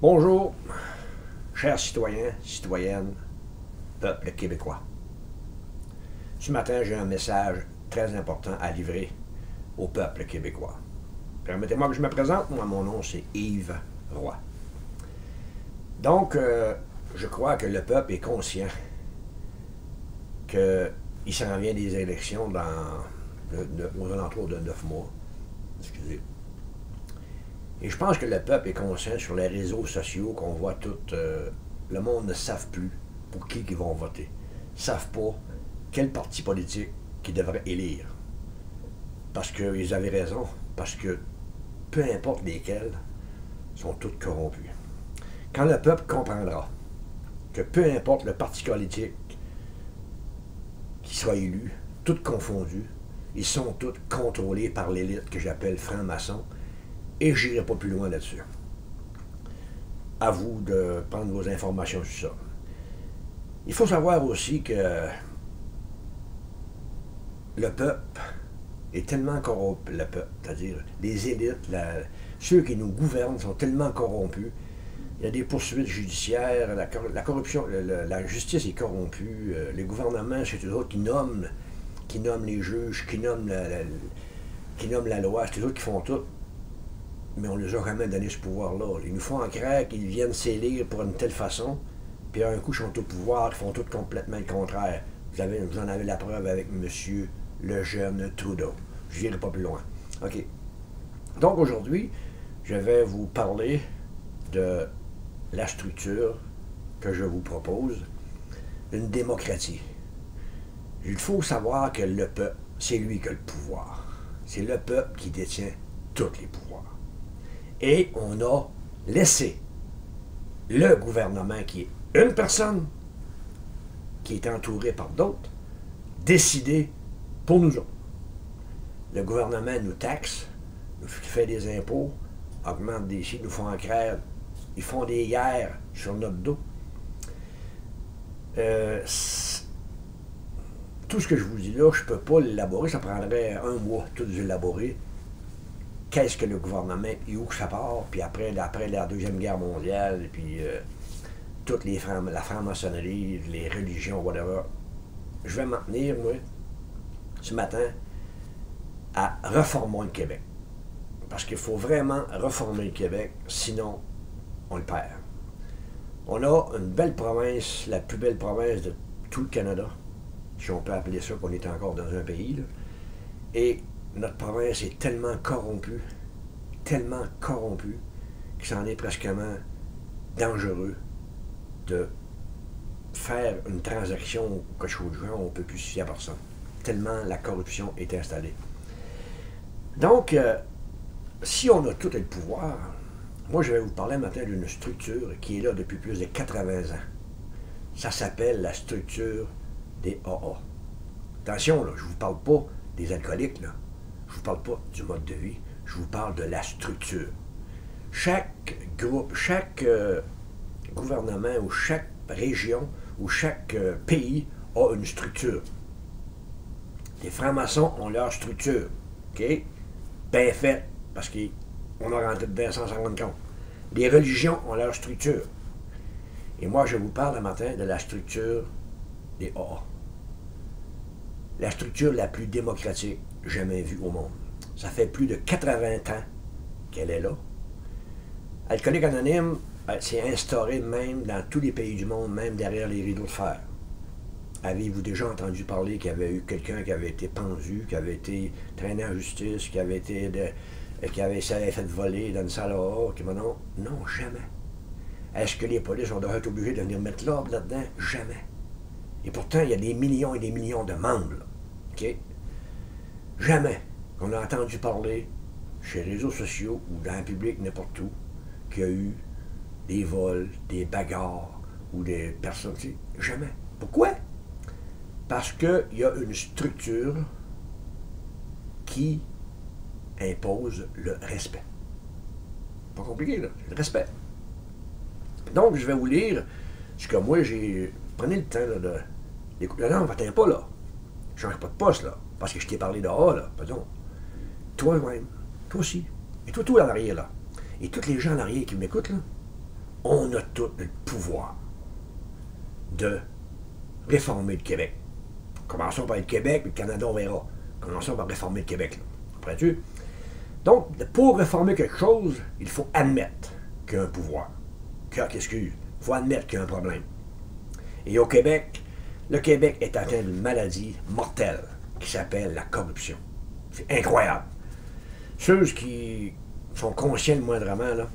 Bonjour, chers citoyens, citoyennes, peuple québécois. Ce matin, j'ai un message très important à livrer au peuple québécois. Permettez-moi que je me présente. Moi, mon nom, c'est Yves Roy. Donc, je crois que le peuple est conscient qu'il s'en vient des élections aux alentours de 9 mois. Excusez. Et je pense que le peuple est conscient sur les réseaux sociaux qu'on voit tout. Le monde ne savent plus pour qui ils vont voter. Ils ne savent pas quel parti politique qu'ils devraient élire. Parce qu'ils avaient raison. Parce que peu importe lesquels, sont tous corrompus. Quand le peuple comprendra que peu importe le parti politique qui soit élu, tous confondus, ils sont tous contrôlés par l'élite que j'appelle franc-maçon, et je n'irai pas plus loin là-dessus. À vous de prendre vos informations sur ça. Il faut savoir aussi que le peuple est tellement corrompu, le peuple, c'est-à-dire les élites, ceux qui nous gouvernent sont tellement corrompus. Il y a des poursuites judiciaires, la corruption, la justice est corrompue, les gouvernements, c'est eux autres qui nomment les juges, qui nomment la loi, c'est eux autres qui font tout. Mais on ne les a jamais donné ce pouvoir-là. Ils nous font en croire qu'ils viennent s'élire pour une telle façon, puis un coup, ils sont au pouvoir, ils font tout complètement le contraire. Vous en avez la preuve avec M. le jeune Trudeau. Je n'irai pas plus loin. OK. Donc aujourd'hui, je vais vous parler de la structure que je vous propose, une démocratie. Il faut savoir que le peuple, c'est lui qui a le pouvoir. C'est le peuple qui détient tous les pouvoirs. Et on a laissé le gouvernement, qui est une personne, qui est entourée par d'autres, décider pour nous autres. Le gouvernement nous taxe, nous fait des impôts, augmente des chiffres, nous font en crème, ils font des guerres sur notre dos. Tout ce que je vous dis là, je ne peux pas l'élaborer, ça prendrait un mois tout élaborer. Qu'est-ce que le gouvernement et où ça part, puis après la Deuxième Guerre mondiale, et puis toute la franc-maçonnerie, les religions, whatever. Je vais m'en tenir, moi, ce matin, à reformer le Québec. Parce qu'il faut vraiment reformer le Québec, sinon on le perd. On a une belle province, la plus belle province de tout le Canada, si on peut appeler ça qu'on est encore dans un pays, là. Et notre province est tellement corrompue, que c'en est presque dangereux de faire une transaction ou quelque chose de genre, on ne peut plus se fier à personne. Tellement la corruption est installée. Donc, si on a tout le pouvoir, moi je vais vous parler maintenant d'une structure qui est là depuis plus de 80 ans. Ça s'appelle la structure des AA. Attention, là, je ne vous parle pas des alcooliques, là. Je ne vous parle pas du mode de vie, je vous parle de la structure. Chaque groupe, chaque gouvernement ou chaque région ou chaque pays a une structure. Les francs-maçons ont leur structure. OK? Bien fait, parce qu'on a rentré dedans sans s'en rendre compte. Les religions ont leur structure. Et moi, je vous parle le matin de la structure des AA. La structure la plus démocratique jamais vue au monde. Ça fait plus de 80 ans qu'elle est là. Alcooliques Anonymes s'est instauré même dans tous les pays du monde, même derrière les rideaux de fer. Avez-vous déjà entendu parler qu'il y avait eu quelqu'un qui avait été pendu, qui avait été traîné en justice, qui avait fait voler dans une salle à or, non, jamais. Est-ce que les polices ont dû être obligés de venir mettre l'ordre là-dedans? Jamais. Et pourtant, il y a des millions et des millions de membres, là. OK? Jamais qu'on a entendu parler chez les réseaux sociaux ou dans le public, n'importe où, qu'il y a eu des vols, des bagarres ou des personnes. Jamais. Pourquoi? Parce qu'il y a une structure qui impose le respect. Pas compliqué, là. C'est le respect. Donc, je vais vous lire ce que moi, j'ai... Prenez le temps là, d'écouter. Non, va-t'en pas, là. Je change pas de poste, là. Parce que je t'ai parlé dehors, là. Pardon. Toi-même. Toi aussi. Et tout en arrière, là. Et tous les gens en arrière qui m'écoutent, là, on a tout le pouvoir de réformer le Québec. Commençons par le Québec, puis le Canada, on verra. Commençons par réformer le Québec. Comprends-tu? Donc, pour réformer quelque chose, il faut admettre qu'il y a un pouvoir. Il faut admettre qu'il y a un problème. Et au Québec, le Québec est atteint d'une maladie mortelle qui s'appelle la corruption. C'est incroyable. Ceux qui sont conscients moindrement, là,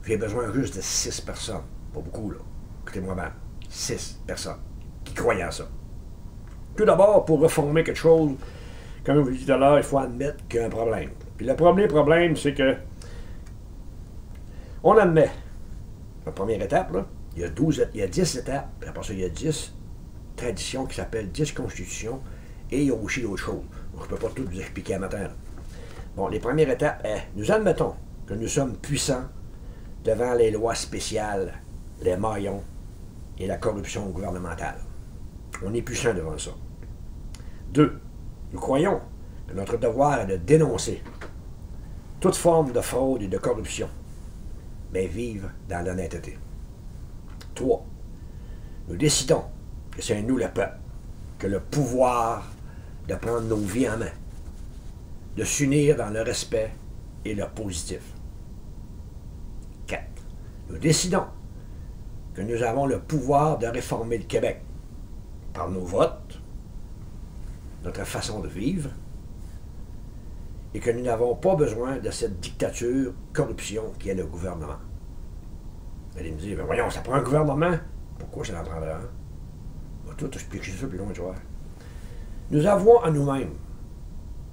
j'ai besoin juste de 6 personnes. Pas beaucoup, là. Écoutez-moi bien. 6 personnes qui croient à ça. Tout d'abord, pour réformer quelque chose, comme je vous dis tout à l'heure, il faut admettre qu'il y a un problème. Puis le premier problème, c'est que on admet, la première étape, là, il y a 10 étapes, puis après ça, il y a 10 traditions qui s'appellent 10 constitutions, et il y a aussi d'autres choses. Donc, je ne peux pas tout vous expliquer à matin. Là. Bon, les premières étapes, nous admettons que nous sommes puissants devant les lois spéciales, les maillons et la corruption gouvernementale. On est puissant devant ça. 2. Nous croyons que notre devoir est de dénoncer toute forme de fraude et de corruption, mais vivre dans l'honnêteté. 3. Nous décidons que c'est nous, le peuple, que le pouvoir de prendre nos vies en main, de s'unir dans le respect et le positif. 4. Nous décidons que nous avons le pouvoir de réformer le Québec par nos votes, notre façon de vivre, et que nous n'avons pas besoin de cette dictature, corruption qui est le gouvernement. Vous allez me dire, ben voyons, ça prend un gouvernement. Pourquoi ça en prendrait un? On va tout expliquer ça plus loin, tu vois. Nous avons à nous-mêmes,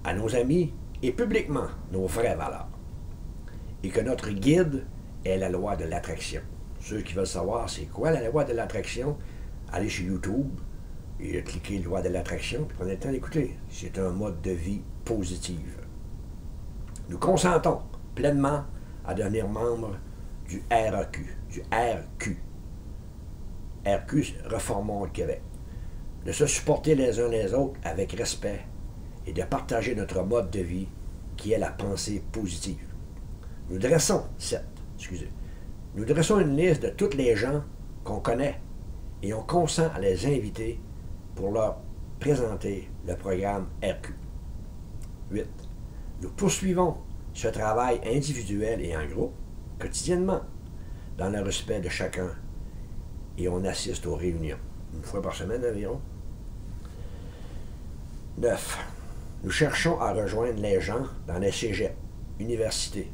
à nos amis et publiquement nos vraies valeurs. Et que notre guide est la loi de l'attraction. Ceux qui veulent savoir c'est quoi la loi de l'attraction, allez chez YouTube et cliquez loi de l'attraction, puis prenez le temps d'écouter. C'est un mode de vie positif. Nous consentons pleinement à devenir membre du RAQ, du RQ. RQ, c'est Reformons le Québec. De se supporter les uns les autres avec respect et de partager notre mode de vie qui est la pensée positive. Nous dressons Nous dressons une liste de tous les gens qu'on connaît et on consent à les inviter pour leur présenter le programme RQ. 8. Nous poursuivons ce travail individuel et en groupe, quotidiennement, dans le respect de chacun, et on assiste aux réunions, une fois par semaine environ. 9. Nous cherchons à rejoindre les gens dans les cégeps, universités,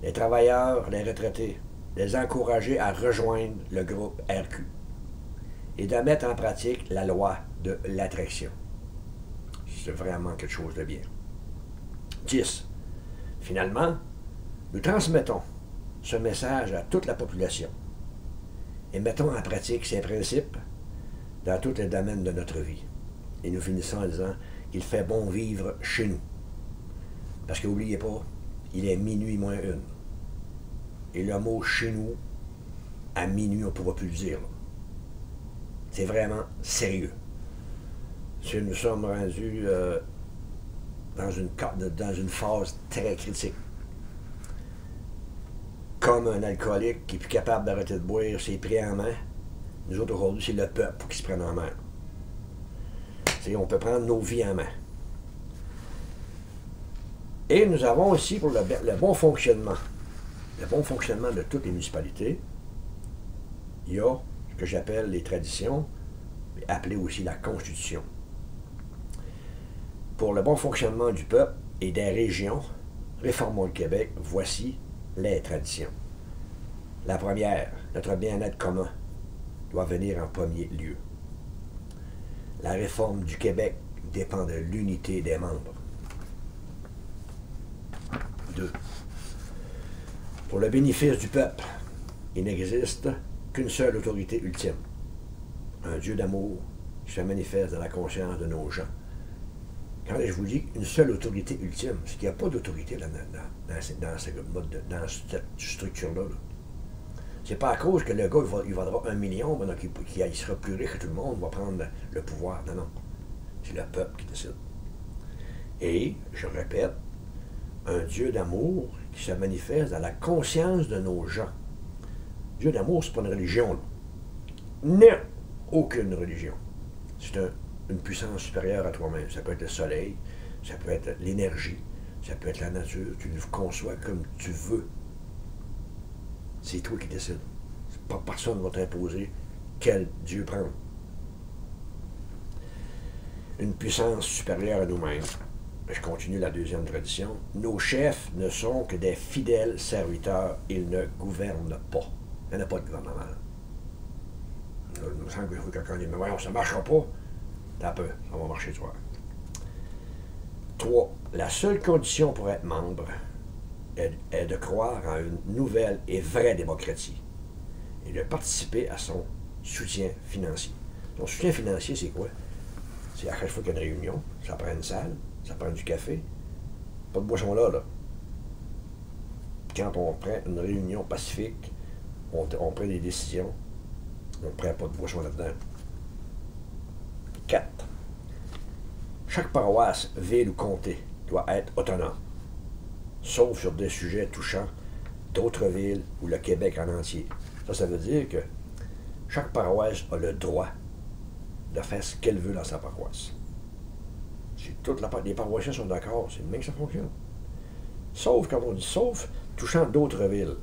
les travailleurs, les retraités, les encourager à rejoindre le groupe RQ et de mettre en pratique la loi de l'attraction. C'est vraiment quelque chose de bien. 10. Finalement, nous transmettons ce message à toute la population et mettons en pratique ces principes dans tous les domaines de notre vie. Et nous finissons en disant qu'il fait bon vivre chez nous. Parce que n'oubliez pas, il est minuit moins une. Et le mot chez nous, à minuit, on ne pourra plus le dire. C'est vraiment sérieux. Si nous sommes rendus dans une phase très critique. Comme un alcoolique qui n'est plus capable d'arrêter de boire, c'est pris en main. Nous autres, aujourd'hui, c'est le peuple qui se prenne en main. C'est, on peut prendre nos vies en main. Et nous avons aussi, pour le bon fonctionnement de toutes les municipalités, il y a ce que j'appelle les traditions, appelées aussi la Constitution. Pour le bon fonctionnement du peuple et des régions, réformons le Québec, voici les traditions. La première, notre bien-être commun, doit venir en premier lieu. La réforme du Québec dépend de l'unité des membres. 2. Pour le bénéfice du peuple, il n'existe qu'une seule autorité ultime. Un Dieu d'amour qui se manifeste dans la conscience de nos gens. Quand je vous dis une seule autorité ultime, c'est qu'il n'y a pas d'autorité dans cette structure-là. Là. C'est pas à cause que le gars, il vaudra 1 million, donc il sera plus riche que tout le monde, va prendre le pouvoir. Non, non. C'est le peuple qui décide. Et, je répète, un Dieu d'amour qui se manifeste dans la conscience de nos gens. Dieu d'amour, c'est pas une religion. Là. Non! Aucune religion. C'est une puissance supérieure à toi-même. Ça peut être le soleil, ça peut être l'énergie, ça peut être la nature. Tu le conçois comme tu veux. C'est toi qui décides. Pas personne ne va t'imposer quel Dieu prendre. Une puissance supérieure à nous-mêmes. Je continue la deuxième tradition. Nos chefs ne sont que des fidèles serviteurs. Ils ne gouvernent pas. Il n'y en a pas de gouvernement. Là, il me semble qu'il faut que quelqu'un dise, mais voyons, ça ne marchera pas. T'as peu, ça va marcher, toi. 3. La seule condition pour être membre est de croire en une nouvelle et vraie démocratie et de participer à son soutien financier. Son soutien financier, c'est quoi? C'est à chaque fois qu'il y a une réunion, ça prend une salle, ça prend du café, pas de boisson là. Quand on prend une réunion pacifique, on prend des décisions, on ne prend pas de boisson là-dedans. 4. Chaque paroisse, ville ou comté doit être autonome, sauf sur des sujets touchant d'autres villes ou le Québec en entier. Ça veut dire que chaque paroisse a le droit de faire ce qu'elle veut dans sa paroisse. Si les paroissiens sont d'accord, c'est le même que ça fonctionne. Sauf, quand on dit sauf, touchant d'autres villes.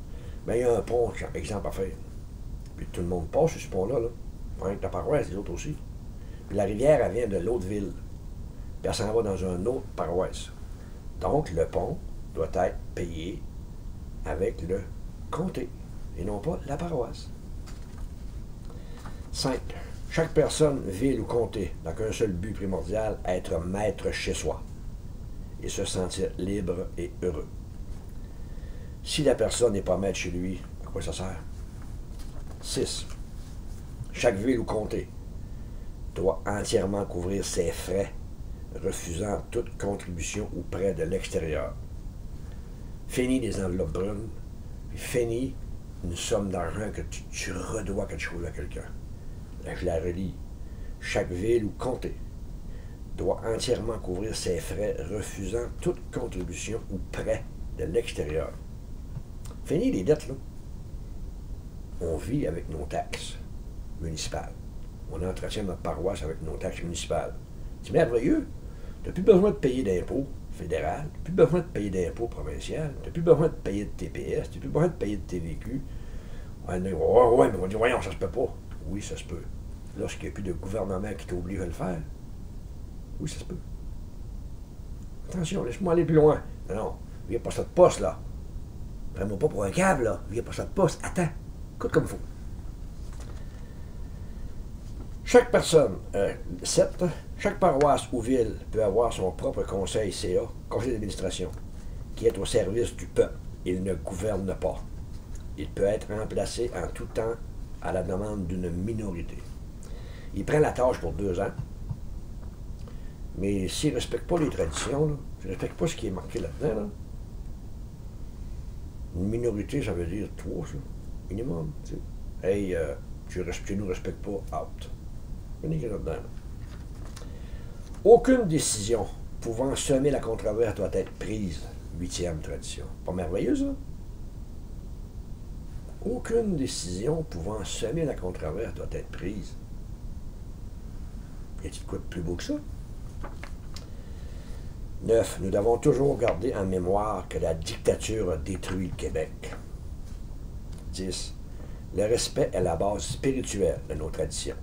Mais il y a un pont, exemple, à faire. Puis tout le monde passe sur ce pont-là. Là. Avec la paroisse, les autres aussi. Puis la rivière, elle vient de l'autre ville. Puis elle s'en va dans une autre paroisse. Donc, le pont doit être payé avec le comté, et non pas la paroisse. 5. Chaque personne, ville ou comté, n'a qu'un seul but primordial, être maître chez soi et se sentir libre et heureux. Si la personne n'est pas maître chez lui, à quoi ça sert? 6. Chaque ville ou comté doit entièrement couvrir ses frais, refusant toute contribution ou prêt de l'extérieur. Fini les enveloppes brunes, fini une somme d'argent que tu redois quelque chose à quelqu'un. Là, je la relis. Chaque ville ou comté doit entièrement couvrir ses frais, refusant toute contribution ou prêt de l'extérieur. Fini les dettes, là. On vit avec nos taxes municipales. On entretient notre paroisse avec nos taxes municipales. C'est merveilleux. Tu n'as plus besoin de payer d'impôts fédéral, tu n'as plus besoin de payer d'impôts provincial, tu n'as plus besoin de payer de TPS, tu n'as plus besoin de payer de TVQ. Ouais, mais on dit, voyons, ça se peut pas. Oui, ça se peut. Lorsqu'il n'y a plus de gouvernement qui t'oblige à le faire, oui, ça se peut. Attention, laisse-moi aller plus loin. Non, il n'y a pas ça de poste, là. Prends-moi pas pour un câble, là. Il n'y a pas ça de poste. Attends, écoute comme il faut. Chaque personne, 7, chaque paroisse ou ville peut avoir son propre conseil CA, conseil d'administration, qui est au service du peuple. Il ne gouverne pas. Il peut être remplacé en tout temps à la demande d'une minorité. Il prend la tâche pour 2 ans, mais s'il ne respecte pas les traditions, s'il ne respecte pas ce qui est marqué là-dedans, là, une minorité, ça veut dire 3, ça, minimum. Tu sais. Hey, tu ne nous respectes pas, out. Là-dedans. Aucune décision pouvant semer la controverse doit être prise. 8e tradition. Pas merveilleux, ça? Aucune décision pouvant semer la controverse doit être prise. Y a-t-il quoi de plus beau que ça? 9. Nous devons toujours garder en mémoire que la dictature a détruit le Québec. 10. Le respect est la base spirituelle de nos traditions.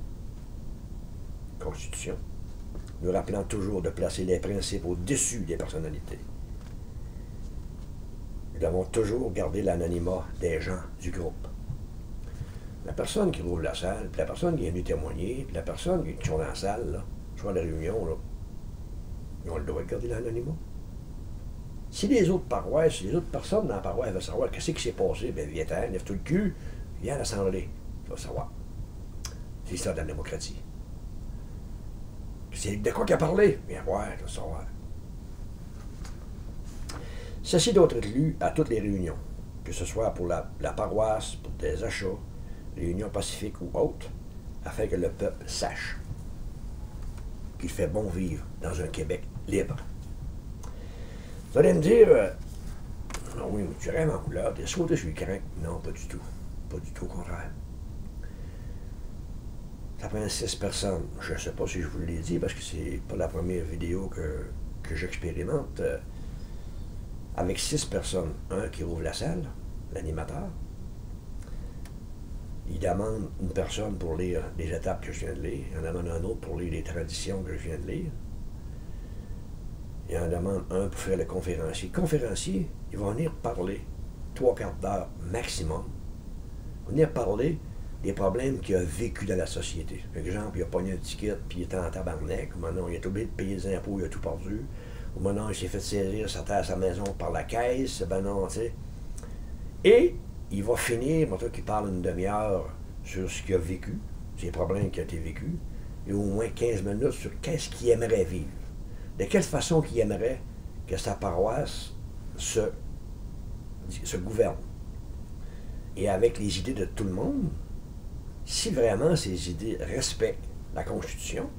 Constitution, nous rappelant toujours de placer les principes au-dessus des personnalités. Nous devons toujours garder l'anonymat des gens du groupe. La personne qui rouvre la salle, puis la personne qui est venue témoigner, puis la personne qui sont dans la salle, là, soit à la réunion, là, ils ont le droit de garder l'anonymat. Si les autres paroisses, si les autres personnes dans la paroisse veulent savoir qu'est-ce qui s'est passé, bien viens-t'en, lève tout le cul, viens à l'Assemblée, tu vas savoir. C'est l'histoire de la démocratie. C'est de quoi qu'il a parlé? Viens voir, tu vas savoir. Ceci doit être lu à toutes les réunions, que ce soit pour la paroisse, pour des achats, réunions pacifiques ou autres, afin que le peuple sache qu'il fait bon vivre dans un Québec libre. Vous allez me dire, Ah oui, mais tu rêves en couleur, t'es sauté sur le crank. Non, pas du tout. Pas du tout, au contraire. Ça prend 6 personnes. Je ne sais pas si je vous l'ai dit, parce que c'est pas la première vidéo que j'expérimente. Avec 6 personnes. Un qui ouvre la salle, l'animateur. Il demande une personne pour lire les étapes que je viens de lire. Il en demande un autre pour lire les traditions que je viens de lire. Il en demande un pour faire le conférencier. Le conférencier, il va venir parler 3/4 d'heure maximum. Il va venir parler des problèmes qu'il a vécu dans la société. Par exemple, il a pogné un ticket, puis il était en tabarnak. Ou maintenant, il est obligé de payer des impôts, il a tout perdu. Ou maintenant, il s'est fait saisir sa terre, sa maison par la caisse. Ben non, tu sais. Et il va finir, maintenant qu'il parle une demi-heure sur ce qu'il a vécu, ses problèmes qui ont été vécus, et au moins 15 minutes sur qu'est-ce qu'il aimerait vivre. De quelle façon qu'il aimerait que sa paroisse se gouverne. Et avec les idées de tout le monde, si vraiment ces idées respectent la Constitution,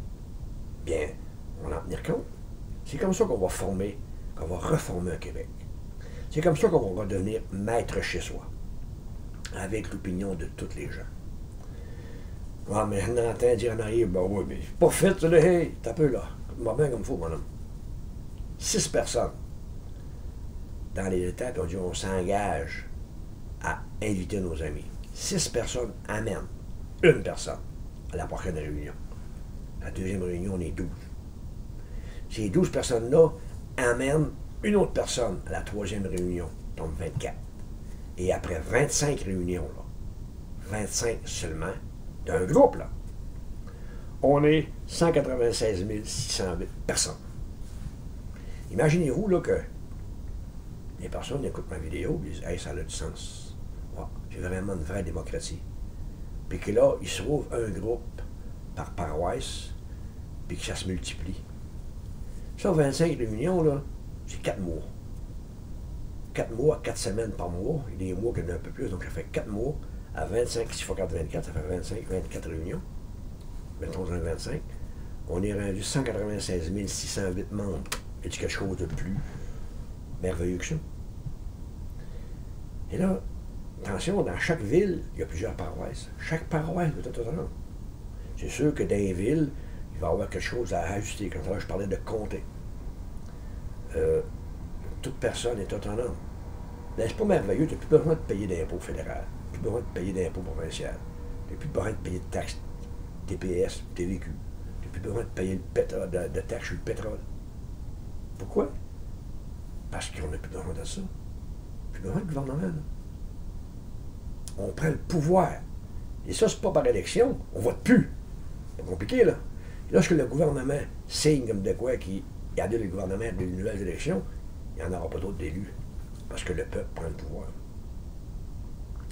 bien, on en tenir compte. C'est comme ça qu'on va reformer un Québec. C'est comme ça qu'on va devenir maître chez soi, avec l'opinion de tous les gens. Ah, mais on entend dire en arrière, ben oui, mais pas fait, ça, là, hey, t'as peu là. Moi bien comme il faut, mon homme. 6 personnes dans les étapes, on dit on s'engage à inviter nos amis. 6 personnes amènent une personne à la prochaine réunion. La deuxième réunion, on est 12. Ces 12 personnes-là amènent une autre personne à la troisième réunion, donc 24. Et après 25 réunions, là, 25 seulement, d'un groupe, là, on est 196 608 personnes. Imaginez-vous là, que les personnes écoutent ma vidéo et disent « Hey, ça a du sens. Wow, c'est vraiment une vraie démocratie. » Puis que là, il se trouve un groupe par paroisse, puis que ça se multiplie. Ça, 25 réunions, là, c'est 4 mois. 4 mois, 4 semaines par mois. Il y a des mois qui en a un peu plus, donc ça fait 4 mois. À 25, 6 fois 4, 24, ça fait 25, 24 réunions. Mettons 25. On est rendu 196 608 membres. Y a-t-il quelque chose de plus merveilleux que ça? Et là, attention, dans chaque ville, il y a plusieurs paroisses. Chaque paroisse doit être autonome. C'est sûr que dans les villes, il va y avoir quelque chose à ajuster. Quand je parlais de comté. Toute personne est autonome. Mais c'est pas merveilleux, tu n'as plus besoin de payer d'impôts fédéral, tu n'as plus besoin de payer d'impôts provincial, tu n'as plus besoin de payer de taxes TPS, TVQ, tu n'as plus besoin de payer de taxes sur le pétrole. Pourquoi? Parce qu'on n'a plus besoin de ça. Plus besoin de gouvernement. Là. On prend le pouvoir. Et ça, c'est pas par élection, on vote plus. C'est pas compliqué, là. Et lorsque le gouvernement signe comme de quoi qu'il y a le gouvernement de nouvelles élections, il n'y en aura pas d'autres d'élus. Parce que le peuple prend le pouvoir.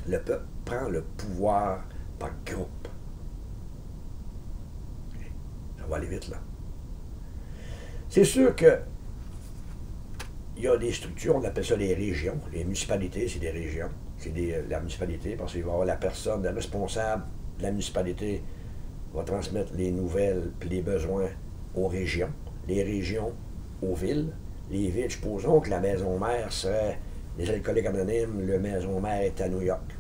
Le peuple prend le pouvoir par groupe. Ça va aller vite, là. C'est sûr que il y a des structures, on appelle ça les régions. Les municipalités, c'est des régions. C'est la municipalité, parce qu'il va y avoir la personne, le responsable de la municipalité va transmettre les nouvelles et les besoins aux régions. Les régions aux villes. Les villes, supposons que la maison mère serait les alcooliques anonymes, le maison mère est à New York.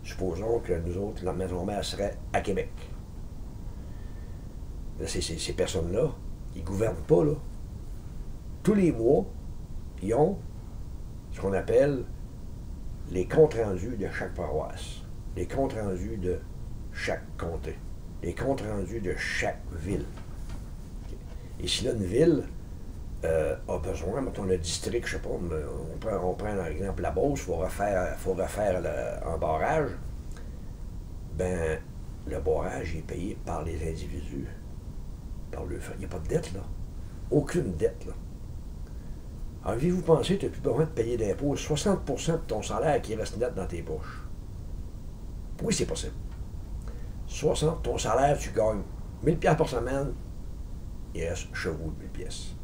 Supposons que nous autres, la maison mère serait à Québec. Ces personnes-là, ils ne gouvernent pas, là. Tous les mois, ils ont ce qu'on appelle les comptes rendus de chaque paroisse, les comptes rendus de chaque comté, les comptes rendus de chaque ville. Et si là, une ville a besoin, mettons le district, je ne sais pas, on prend par exemple la Beauce, il faut refaire un barrage, ben le barrage est payé par les individus, par le fait. Il n'y a pas de dette, là. Aucune dette, là. Avez-vous pensé que tu n'as plus besoin de payer d'impôts 60% de ton salaire qui reste net dans tes poches? Oui, c'est possible. 60, ton salaire, tu gagnes 1000 pièces par semaine, il reste chez vous 1000 pièces.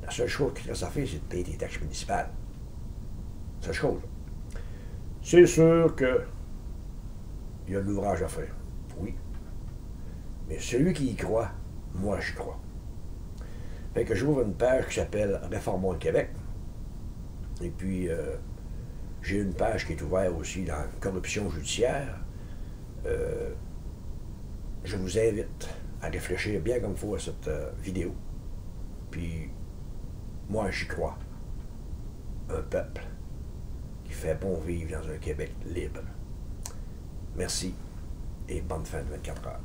La seule chose qui reste à faire, c'est de payer tes taxes municipales. Seule chose. C'est sûr que il y a de l'ouvrage à faire. Oui. Mais celui qui y croit, moi j'y crois. Fait que j'ouvre une page qui s'appelle Réformons le Québec. Et puis, J'ai une page qui est ouverte aussi dans la corruption judiciaire. Je vous invite à réfléchir bien comme il faut à cette vidéo. Puis, moi, j'y crois. Un peuple qui fait bon vivre dans un Québec libre. Merci et bonne fin de 24 heures.